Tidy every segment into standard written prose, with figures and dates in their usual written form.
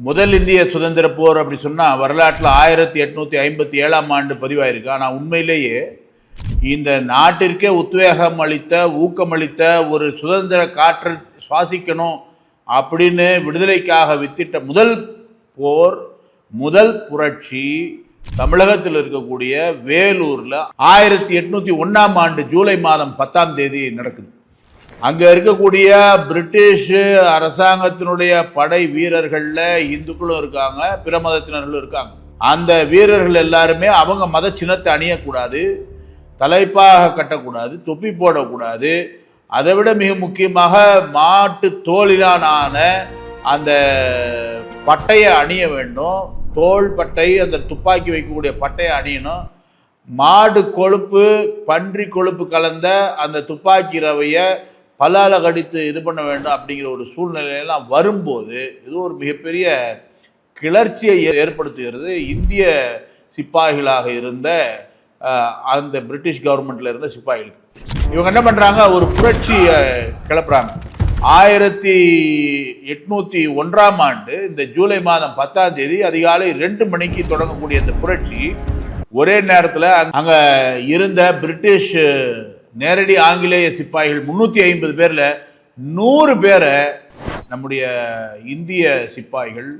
முதல் இந்திய சுதந்திர போர் அப்படி சொன்னால் வரலாற்றில் 1857ஆம் ஆண்டு பதிவாயிருக்கு. ஆனால் உண்மையிலேயே இந்த நாட்டிற்கே உத்வேகம் அளித்த ஊக்கமளித்த ஒரு சுதந்திர காற்றை சுவாசிக்கணும் அப்படின்னு விடுதலைக்காக வித்திட்ட முதல் போர், முதல் புரட்சி தமிழகத்தில் இருக்கக்கூடிய வேலூரில் 1801ஆம் ஆண்டு ஜூலை மாதம் 10ஆம் தேதி நடக்குது. அங்கே இருக்கக்கூடிய பிரிட்டிஷ் அரசாங்கத்தினுடைய படை வீரர்களில் இந்துக்களும் இருக்காங்க, பிற மதத்தினர்களும் இருக்காங்க. அந்த வீரர்கள் எல்லாருமே அவங்க மத சின்னத்தை அணியக்கூடாது, தலைப்பாக கட்டக்கூடாது, தொப்பி போடக்கூடாது. அதை விட மிக முக்கியமாக மாட்டு தோலிலான அந்த பட்டையை அணிய வேண்டும். தோல் பட்டை, அந்த துப்பாக்கி வைக்கக்கூடிய பட்டையை அணியணும். மாடு கொழுப்பு, பன்றி கொழுப்பு கலந்த அந்த துப்பாக்கி ரவையை பல்லால கடித்து இது பண்ண வேண்டும் அப்படிங்கிற ஒரு சூழ்நிலையெல்லாம் வரும்போது இது ஒரு மிகப்பெரிய கிளர்ச்சியை ஏற்படுத்துகிறது. இந்திய சிப்பாய்களாக இருந்த அந்த பிரிட்டிஷ் கவர்மெண்ட்ல இருந்த சிப்பாய்களுக்கு இவங்க என்ன பண்றாங்க, ஒரு புரட்சியை கிளப்புறாங்க. 1801ஆம் ஆண்டு இந்த ஜூலை மாதம் 10ஆம் தேதி அதிகாலை 2 மணிக்கு தொடங்கக்கூடிய இந்த புரட்சி ஒரே நேரத்தில் அங்க இருந்த பிரிட்டிஷ் நேரடி ஆங்கிலேய சிப்பாய்கள் 350 பேர்ல 100 பேரை நம்முடைய இந்திய சிப்பாய்கள்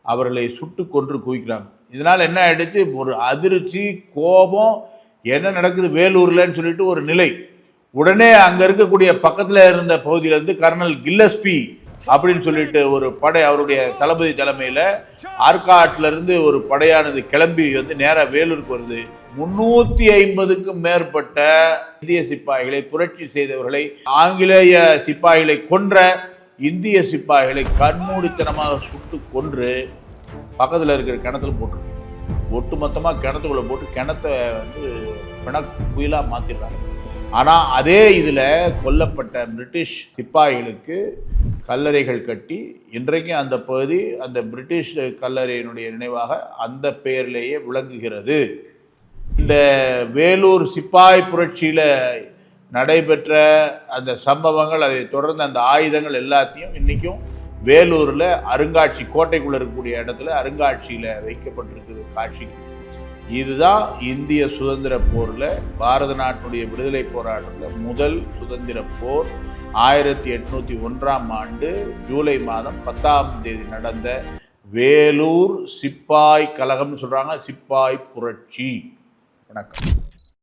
அவர்களை சுட்டு கொன்று குவிக்கிறாங்க. இதனால் என்ன ஆயிடுச்சு, ஒரு அதிர்ச்சி, கோபம், என்ன நடக்குது வேலூர்லன்னு சொல்லிட்டு ஒரு நிலை. உடனே அங்க இருக்கக்கூடிய பக்கத்துல இருந்த பகுதியிலிருந்து கர்னல் கில்லஸ்பி அப்படின்னு சொல்லிட்டு ஒரு படை, அவருடைய தளபதி தலைமையில ஆற்காட்டில இருந்து ஒரு படையானது கிளம்பி வந்து நேராக வேலூருக்கு வருது. 350க்கும் மேற்பட்ட இந்திய சிப்பாய்களை, புரட்சி செய்தவர்களை, ஆங்கிலேய சிப்பாய்களை கொன்ற இந்திய சிப்பாய்களை கண்மூடித்தனமாக சுட்டு கொன்று பக்கத்தில் இருக்கிற கிணத்துல போட்டு ஒட்டு மொத்தமாக கிணத்துக்குள்ள போட்டு கிணத்தை வந்து புயலாக மாற்றிடுறாங்க. ஆனால் அதே இதில் கொல்லப்பட்ட பிரிட்டிஷ் சிப்பாய்களுக்கு கல்லறைகள் கட்டி இன்றைக்கும் அந்த பகுதி அந்த பிரிட்டிஷ் கல்லறையினுடைய நினைவாக அந்த பெயரிலேயே விளங்குகிறது. இந்த வேலூர் சிப்பாய் புரட்சியில் நடைபெற்ற அந்த சம்பவங்கள், அதை தொடர்ந்து அந்த ஆயுதங்கள் எல்லாத்தையும் இன்றைக்கும் வேலூரில் அருங்காட்சி, கோட்டைக்குள்ளே இருக்கக்கூடிய இடத்துல அருங்காட்சியில் வைக்கப்பட்டிருக்குது காட்சி. இதுதான் இந்திய சுதந்திர போரில், பாரத நாட்டினுடைய விடுதலை போராட்டத்தில் முதல் சுதந்திர போர் 1801ஆம் ஆண்டு ஜூலை மாதம் 10ஆம் தேதி நடந்த வேலூர் சிப்பாய் கழகம்னு சொல்கிறாங்க, சிப்பாய் புரட்சி. வணக்கம்.